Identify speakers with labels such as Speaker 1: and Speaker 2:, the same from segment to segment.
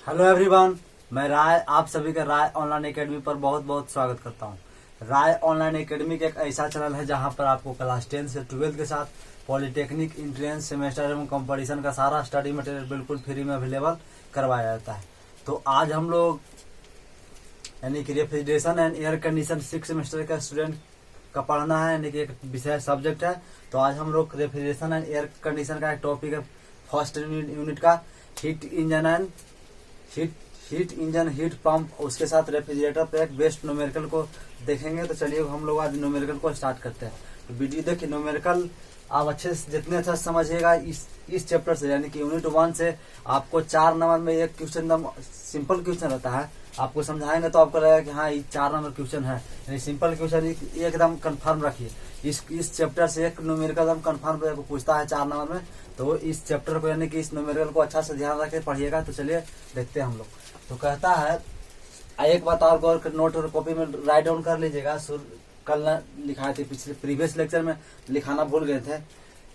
Speaker 1: Hello everyone, मैं राय आप सभी का राय ऑनलाइन एकेडमी पर बहुत बहुत स्वागत करता हूं। राय ऑनलाइन एकेडमी एक ऐसा चैनल है जहां पर आपको क्लास 10 से 12 के साथ पॉलिटेक्निक, इंट्रेंस, सेमेस्टर एवं कंपटीशन का सारा स्टडी मटेरियल बिल्कुल फ्री में अवेलेबल करवाया जाता है। तो आज हम लोग यानी कि refrigeration and air condition 6 semester का स्टूडेंट का पढ़ना है, यानी कि एक विषय सब्जेक्ट है। तो आज हम लोग रेफ्रिजरेशन एंड एयर कंडीशन का एक टॉपिक है, फर्स्ट यूनिट का heat engine and heat engine, heat pump, उसके साथ रेफ्रिजरेटर पे एक बेस्ट न्यूमेरिकल को देखेंगे। तो चलिए हम लोग आज न्यूमेरिकल को स्टार्ट करते हैं। तो वीडियो देखिए, न्यूमेरिकल आप अच्छे से जितने अच्छा समझिएगा इस चैप्टर से, यानी कि यूनिट 1 से आपको 4 नंबर में एक क्वेश्चन एकदम सिंपल क्वेश्चन रहता है। आपको समझाएंगे तो आपको लगेगा कि हाँ ये 4 नंबर क्वेश्चन है, यानी सिंपल क्वेश्चन एकदम कंफर्म रखिए। इस चैप्टर से एक न्यूमेरिकल एकदम कंफर्म पूछता है 4 नंबर में। तो इस चैप्टर को यानी कि इस न्यूमेरिकल को अच्छा से ध्यान रख के पढ़िएगा। तो चलिए देखते हैं हम लोग। तो कहता है, एक बात और गौर नोट और कॉपी में राइट डाउन कर लीजिएगा। कल लिखाए थे, पिछले प्रीवियस लेक्चर में लिखाना भूल गए थे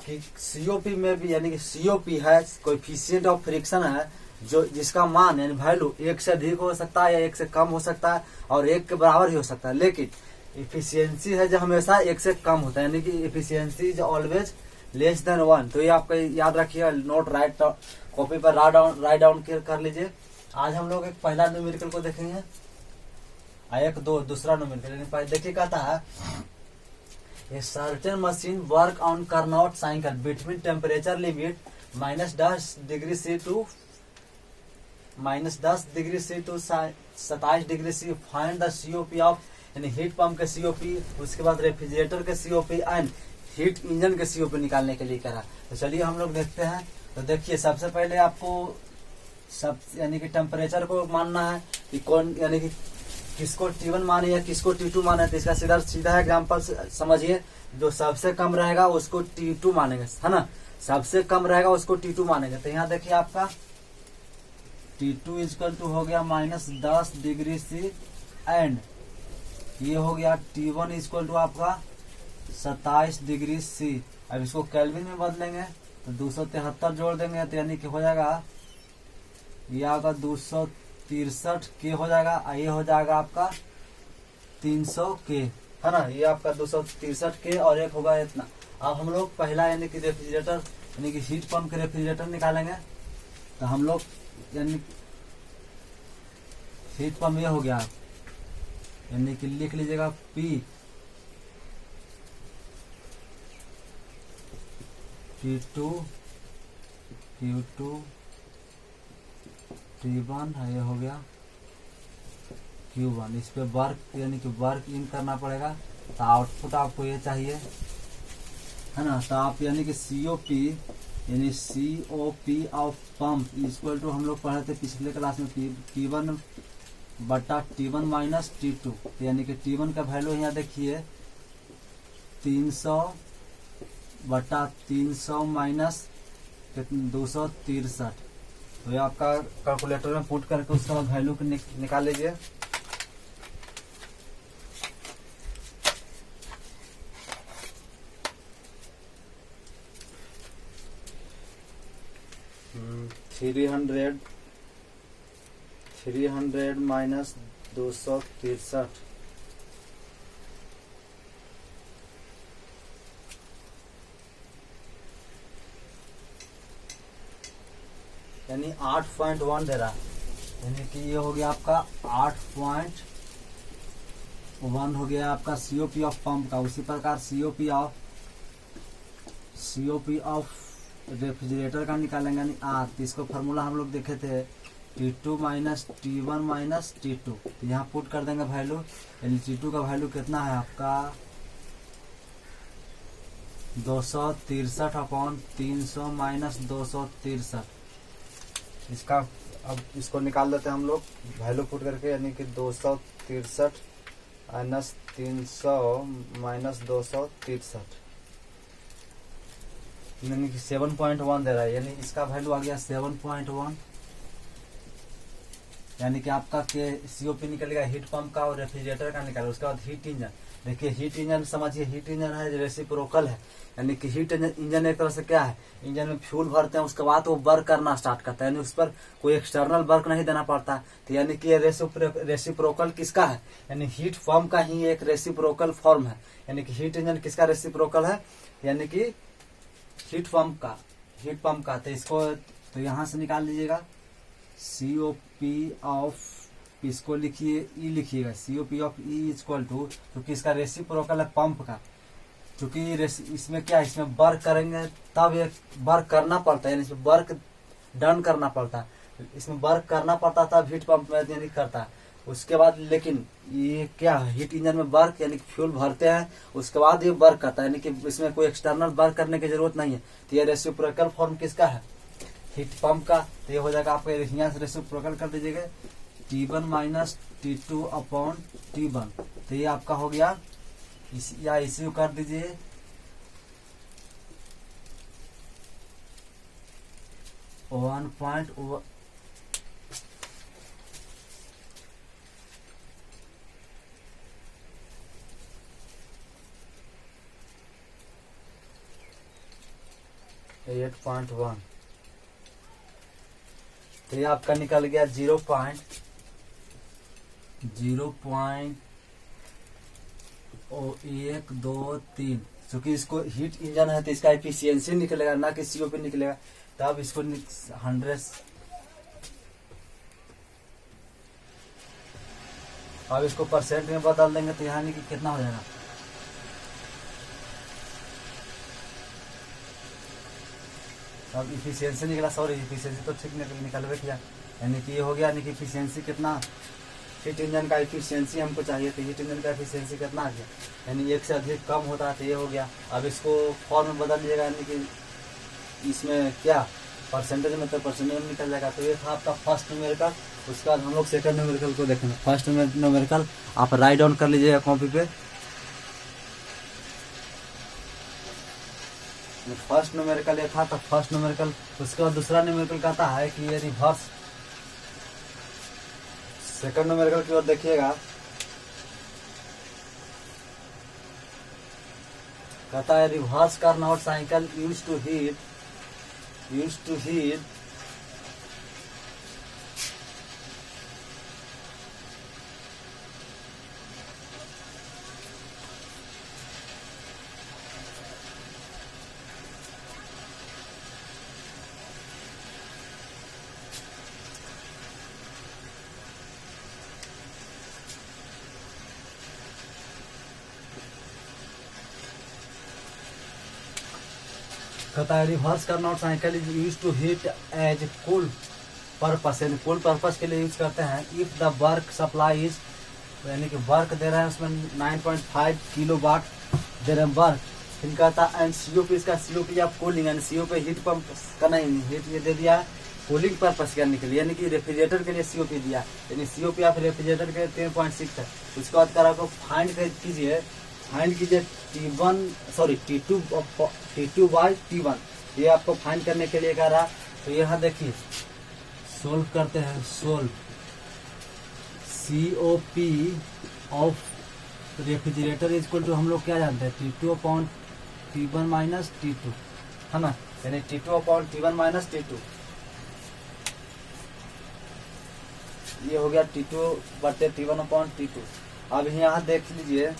Speaker 1: कि सीओपी में भी, यानी कि सीओपी है कोएफिशिएंट ऑफ फ्रिक्शन है, जो जिसका मान यानी वैल्यू 1 से अधिक हो सकता है या 1 से कम हो सकता है और 1 के बराबर ही हो सकता है। लेकिन इफिशियंसी है जो हमेशा 1 से कम होता है, यानी कि efficiency is always less than 1। तो ये आपको याद रखिएगा, नोट राइट कॉपी पर राइट डाउन कर लीजिए। आज हम लोग एक पहला न्यूमेरिकल को देखेंगे, दूसरा न्यूमेरिकल। देखिए कहता है, a certain machine work on Carnot cycle between temperature limit -10 degree C to -27 degree C. Find the COP of, यानी हीट पंप के सीओपी, उसके बाद रेफ्रिजरेटर के सीओपी एंड हीट इंजन के सीओपी निकालने के लिए करा। तो चलिए हम लोग देखते हैं। तो देखिए, सबसे पहले आपको यानी कि टेम्परेचर को मानना है कि कौन, यानी कि किसको T1 माने या किसको T2 माने। तो इसका सीधा एग्जांपल समझिए, जो सबसे कम रहेगा उसको T2 मानेंगे, है ना। सबसे कम रहेगा उसको T2 मानेंगे। तो यहाँ देखिए आपका T2 इक्वल टू हो गया -10 डिग्री सी एंड ये हो गया T1 इक्वल टू आपका 27 डिग्री सी। अब इसको केल्विन में बदलेंगे तो 273 जोड़ देंगे, तो यानी कि हो जाएगा ये आगा 263 के हो जाएगा। ये हो जाएगा आपका 300 के, है ना। ये आपका 263 के और एक होगा इतना। अब हम लोग पहला यानी कि रेफ्रिजरेटर, यानी कि हीट पंप के रेफ्रिजरेटर निकालेंगे। तो हम लोग यानी हीट पंप ये हो गया, यानी कि लिख लीजिएगा P T2 Q2 T1 है, ये हो गया Q1। इस पे वर्क यानी कि वर्क इन करना पड़ेगा। तो आउटपुट आपको ये चाहिए, है ना। तो आप यानी कि COP यानी COP of pump equal to, हम लोग पढ़े थे पिछले क्लास में, T1 बटा T1 माइनस T2। यानी कि T1 का वैल्यू यहाँ देखिए 300 बटा 300 माइनस 263। तो ये आपका कैलकुलेटर में पुट करके उसका वैल्यू निकाल लीजिए। थ्री हंड्रेड माइनस 263, यानी 8.1 दे रहा है। यानी कि ये हो गया आपका 8.1 हो गया आपका COP ऑफ पंप का। उसी प्रकार COP ऑफ रेफ्रिजरेटर का निकालेंगे, यानी R। तो इसको फार्मूला हम लोग देखे थे, T2 minus T1 minus T2। तो यहाँ पुट कर देंगे वैल्यू, यानी T2 का वैल्यू कितना है आपका 263 अपॉन 300 माइनस 263। इसका अब इसको निकाल देते हैं हम लोग वैल्यू पुट करके, यानी कि 263 माइनस 300 माइनस 263, यानी कि 7.1 दे रहा है। यानी इसका वैल्यू आ गया 7.1। यानी कि आपका के COP निकलेगा हीट पंप का और रेफ्रिजरेटर का निकालेगा। उसके बाद हीट इंजन, देखिए हीट इंजन समझिए, हीट इंजन है रेसिप्रोकल है, यानी कि हीट इंजन एक तरह से क्या है, इंजन में फ्यूल भरते हैं, उसके बाद वो वर्क करना स्टार्ट करता है, यानी उस पर कोई एक्सटर्नल वर्क नहीं देना पड़ता। तो यानी कि रेसिप्रोकल किसका है, यानी हीट पंप का ही एक रेसिप्रोकल फॉर्म है। यानी कि हीट इंजन किसका रेसिप्रोकल है, यानी कि हीट पंप का। तो इसको तो यहां से निकाल लीजिएगा, COP ऑफ, इसको लिखिए ई लिखिएगा, COP of E equal to, क्योंकि इसका रेसिप्रोकल है पंप का, क्योंकि इसमें क्या है, इसमें वर्क करेंगे तब ये वर्क करना पड़ता है, यानी इसमें वर्क डन करना पड़ता है, इसमें वर्क करना पड़ता तब हीट पंप में यानी करता है। उसके बाद लेकिन ये क्या है, हीट इंजन में वर्क यानी फ्यूल भरते हैं, उसके बाद ये वर्क करता है, यानी कि इसमें कोई एक्सटर्नल वर्क करने की जरूरत नहीं है। तो ये रेसिप्रोकल फॉर्म किसका है, हीट पंप का। तो ये हो जाएगा आपका, यहाँ से रेसिप्रोकल कर दीजिएगा, T1 minus T2 upon T1। तो ये आपका हो गया, या इसी को कर दीजिए 1.1 8.1। तो ये आपका निकल गया 0.123, क्योंकि इसको हीट इंजन है तो इसका एफिशिएंसी निकलेगा, ना कि COP निकलेगा। तब इसको 100, अब इसको परसेंट में बदल देंगे तो यहाँ कि कितना हो जाएगा, अब इफिशियंसी निकला, सॉरी इफिशियंसी तो ठीक निकलवे किया, यानी कि ये हो गया, यानी कि इफिशियंसी कितना, हीट इंजन का इफिशियंसी हमको चाहिए, तो हीट इंजन का इफिशियंसी कितना आ गया, यानी 1 से अधिक कम होता है, तो ये हो गया। अब इसको फॉर्म में बदल दिएगा, यानी कि इसमें क्या परसेंटेज में, तो परसेंटेज में निकल जाएगा। तो ये था आपका फर्स्ट न्यूमेरिकल। उसके बाद हम लोग सेकंड न्यूमेरिकल को देखेंगे। फर्स्ट न्यूमेरिकल आप राइट डाउन कर लीजिएगा कॉपी पे। फर्स्ट न्यूमेरिकल ये था, तो फर्स्ट न्यूमेरिकल। उसके बाद दूसरा न्यूमेरिकल कहता है कि ये रिवर्स, सेकंड न्यूमेरिकल की ओर देखिएगा, कहता है reverse Carnot cycle used to heat कहता है reverse Carnot cycle is use to heat as cool purpose, यानी कूल पर्पस के लिए यूज करते हैं। If the work supply is, यानी कि वर्क दे रहे हैं उसमें 9.5 किलो वाट दे रहे हैं वर्क। फिर कहता है एंड COP, इसका COP आप कूलिंग, यानी COP हीट पंप का नहीं, हीट ये दे दिया है कूलिंग पर्पस करने के लिए, यानी कि रेफ्रिजरेटर के लिए COP दिया, यानी COP आप रेफ्रिजरेटर के 10.6 है। उसके बाद कर आपको फाइंड कीजिए T2 बाई T1, ये आपको फाइंड करने के लिए कह रहा। तो यहाँ देखिए सोल्व करते हैं, solve COP of refrigerator equal to, हम लोग क्या जानते हैं, T2 upon T1 minus T2 है ना, यानी T2 upon T1 minus T2, ये हो गया T2 बटे T1 अपॉन T2। अब यहाँ देख लीजिए,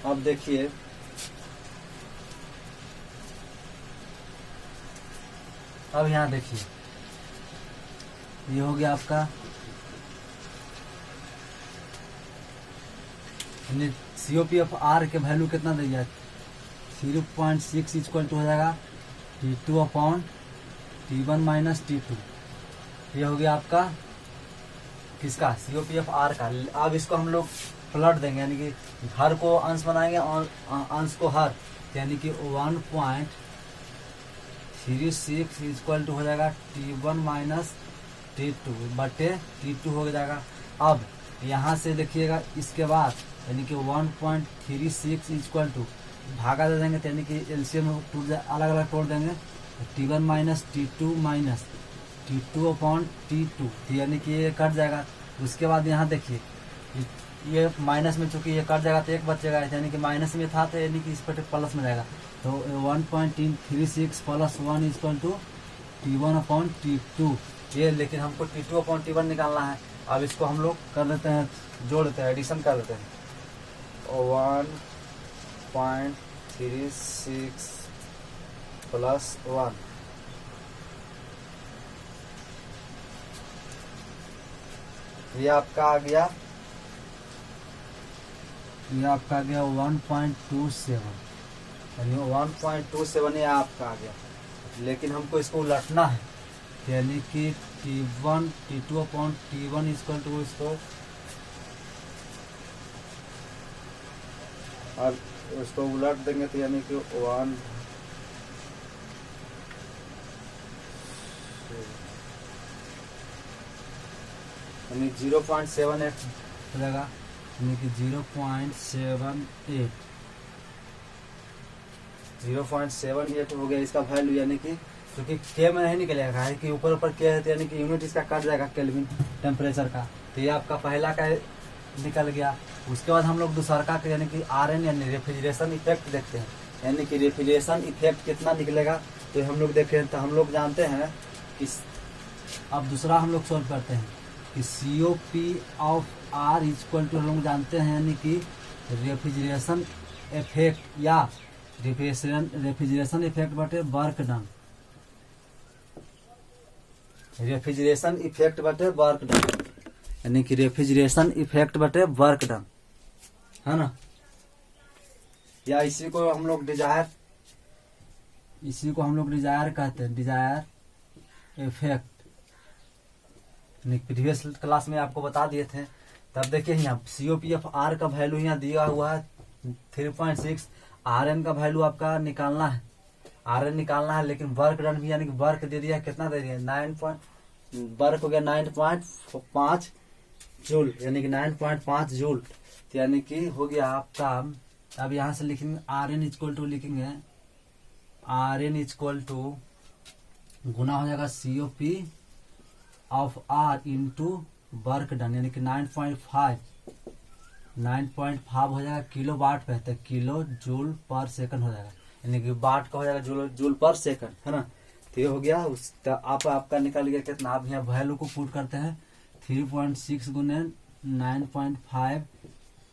Speaker 1: अब देखिए अब यहाँ देखिए, ये हो गया आपका COP ऑफ R के वैल्यू कितना दे दिया, 0.6 इक्वल टू हो जाएगा T2 upon T1 minus T2। ये हो गया आपका किसका, COP ऑफ R का। अब इसको हम लोग पलट देंगे, यानी कि हर को अंश बनाएंगे और अंश को हर, यानी कि 1.36 इक्वल टू हो जाएगा T1 माइनस T2 बटे T2 हो जाएगा। अब यहाँ से देखिएगा इसके बाद, यानी कि 1.36 इक्वल टू भागा दे देंगे, यानी कि एलसीएम अलग अलग तोड़ देंगे, T1 minus T2 minus T2/T2, यानी कि ये कट जाएगा। उसके बाद यहाँ देखिए ये माइनस में, चूंकि ये कट जाएगा तो एक बचेगा, यानी कि माइनस में था तो यानी कि इस पर प्लस में जाएगा। तो 1.36 + 1 = T1/T2 ये, लेकिन हमको T2/T1 निकालना है। अब इसको हम लोग कर देते हैं, जोड़ देते हैं, एडिशन कर देते हैं। 1.36 + 1, ये आपका आ गया, 1.27, यानी 1.27 ये आपका आ गया। लेकिन हमको इसको उलटना है, यानी कि T2/T1 = इसको, अब उसको उलट देंगे तो यानी कि 1 यानी 0.78 हो जाएगा, यानी कि 0.78 हो गया इसका वैल्यू। यानी कि क्योंकि के में नहीं निकलेगा, है कि ऊपर ऊपर के है, तो यानी कि यूनिट इसका कट जाएगा केल्विन टेम्परेचर का। तो ये आपका पहला का निकल गया। उसके बाद हम लोग दूसरा का यानी कि RN यानी रेफ्रिजरेशन इफेक्ट देखते हैं, यानी कि रेफ्रिजरेशन इफेक्ट कितना निकलेगा। तो हम लोग देखें तो हम लोग जानते हैं कि, अब दूसरा हम लोग सोल्व करते हैं कि COP/R = हम लोग जानते हैं, यानी कि रेफ्रिजरेशन इफेक्ट या रेफ्रिजरेशन इफेक्ट बटे वर्क डन, रेफ्रिजरेशन इफेक्ट बटे वर्क डन, यानी कि रेफ्रिजरेशन इफेक्ट बटे वर्क डन, है ना। या इसी को हम लोग डिजायर कहते हैं, डिजायर इफेक्ट। प्रीवियस क्लास में आपको बता दिए थे। तब देखिए यहाँ COP/R का वैल्यू यहाँ दिया हुआ है 3.6, RN का वैल्यू आपका निकालना है, RN निकालना है, लेकिन वर्क डन भी यानी कि वर्क दे दिया, कितना दे दिया, वर्क हो गया 9.5 जूल, यानी कि 9.5 जूल, तो यानी कि हो गया आपका। अब यहाँ से लिखेंगे RN = लिखेंगे RN = गुना हो जाएगा COP/R × वर्क डन, यानी कि 9.5 हो जाएगा किलो वाट पे, तो किलो जूल पर सेकंड हो जाएगा, यानी कि वाट का हो जाएगा जूल पर सेकंड, है ना। तो ये हो गया तो आपका निकल गया कितना। आप यहाँ वैल्यू को पुट करते हैं 3.6 × 9.5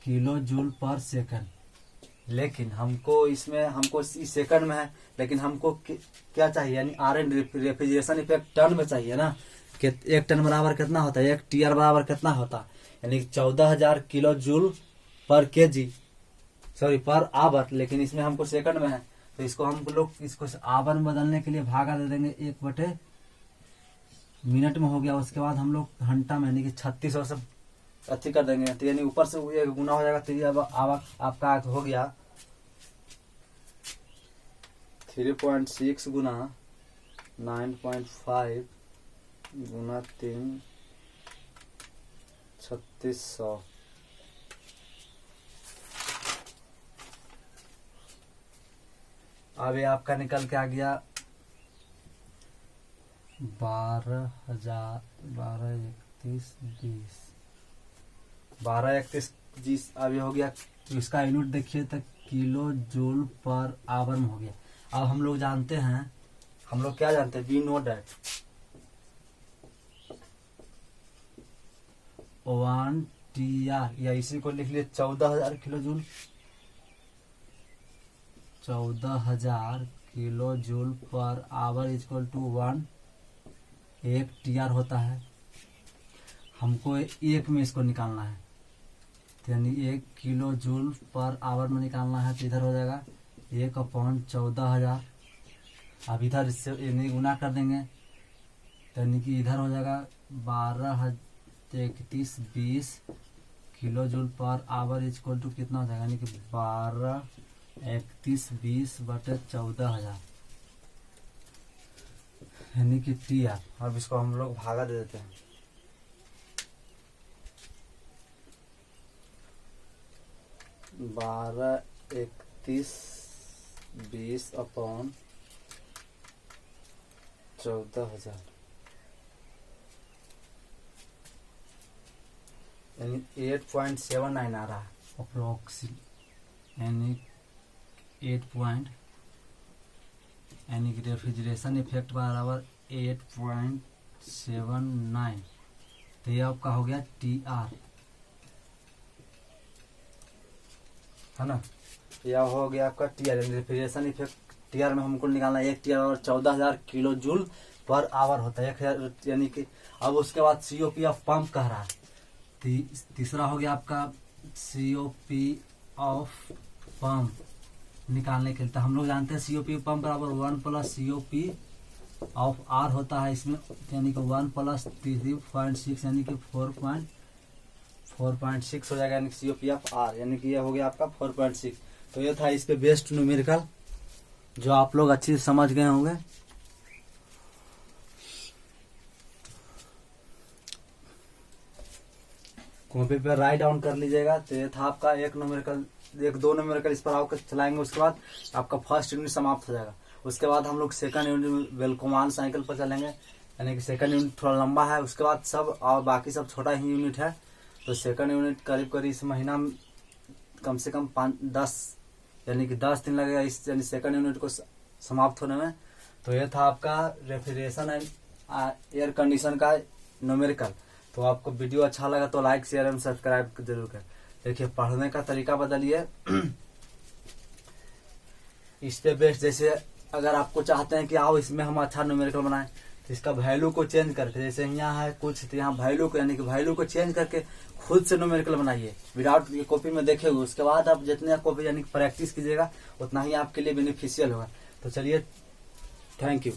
Speaker 1: किलो जूल पर सेकंड। लेकिन हमको इस सेकंड में है, लेकिन हमको क्या चाहिए, यानी RN रेफ्रिजरेशन इफेक्ट टन में चाहिए ना। कि 1 टन बराबर कितना होता है, 1 TR बराबर कितना होता है, यानी 14,000 किलो जूल पर kg, सॉरी पर आवर। लेकिन इसमें हमको सेकंड में है, तो इसको हम लोग इसको आवर में बदलने के लिए भागा दे देंगे 1/मिनट में हो गया। उसके बाद हम लोग घंटा में यानी कि 3600 से अथी कर देंगे, तो यानी ऊपर से ये गुना हो जाएगा। तो ये अब आपका हो गया 3.6 × 9.5 × 3 3600। अब ये आपका निकल के आ गया 12,31 अब ये हो गया। तो इसका यूनिट देखिए तो किलो जूल पर आवर में हो गया। अब हम लोग जानते हैं, हम लोग क्या जानते हैं, वी नो दैट 1 TR, या इसी को लिख लिए 14,000 kilo joule, 14,000 kilo joule per hour = 1 TR होता है। हमको एक में इसको निकालना है, यानी 1 किलो जूल पर आवर में निकालना है। तो इधर हो जाएगा 1/14,000। अब इधर इससे यानी गुना कर देंगे, यानी कि इधर हो जाएगा 12,3120 किलो जूल पर आवर = कितना हो जाएगा, यानी कि 12,3120/14,000, यानी कि TR। अब इसको हम लोग भागा दे देते हैं, 12,3120/14,000, यानी 8.79 आ रहा है अप्रोक्सीमेट, यानी 8 यानी कि रेफ्रिजरेशन इफेक्ट बराबर 8.79। तो ये आपका हो गया TR, है ना। यह हो गया आपका TR, रेफ्रिजरेशन इफेक्ट। TR में हमको निकालना है, 1 TR और 14,000 किलो जूल पर आवर होता है 1000, यानी कि अब उसके बाद COP ऑफ पंप कह रहा है। तीसरा हो गया आपका COP ऑफ पंप निकालने के लिए। तो हम लोग जानते हैं COP पंप बराबर 1 प्लस COP ऑफ R होता है इसमें, यानी कि 1 प्लस 3.6 यानी कि 4.6 हो जाएगा, यानी कि COP ऑफ R, यानी कि यह हो गया आपका 4.6। तो ये था इस पे बेस्ड न्यूमेरिकल जो आप लोग अच्छी से समझ गए होंगे। कॉपी पे राइट डाउन कर लीजिएगा। तो ये था आपका एक दो न्यूमेरिकल इस पर आपको चलाएंगे, उसके बाद आपका फर्स्ट यूनिट समाप्त हो जाएगा। उसके बाद हम लोग सेकंड यूनिट वेलकमान साइकिल पर चलेंगे, यानी कि सेकंड यूनिट थोड़ा लंबा है, उसके बाद सब और बाकी सब छोटा ही यूनिट है। तो सेकंड यूनिट करीब इस महीना में कम से कम 10 यानी कि 10 दिन लगेगा इस यानी सेकंड यूनिट को समाप्त होने में। तो ये था आपका रेफ्रिजरेशन एंड एयर कंडीशन का न्यूमेरिकल। तो आपको वीडियो अच्छा लगा तो लाइक शेयर एंड सब्सक्राइब जरूर करें। देखिए पढ़ने का तरीका बदलिए इस पे बेस्ड, जैसे अगर आपको चाहते हैं कि आओ इसमें हम अच्छा न्यूमेरिकल बनाएं, तो इसका वैल्यू को चेंज करके, जैसे यहाँ है कुछ, तो यहाँ वैल्यू को यानी कि वैल्यू को चेंज करके खुद से न्यूमेरिकल बनाइए विदाउट ये कॉपी में देखे हुए। उसके बाद आप जितने कॉपी यानी कि प्रैक्टिस कीजिएगा उतना ही आपके लिए बेनिफिशियल होगा। तो चलिए, थैंक यू।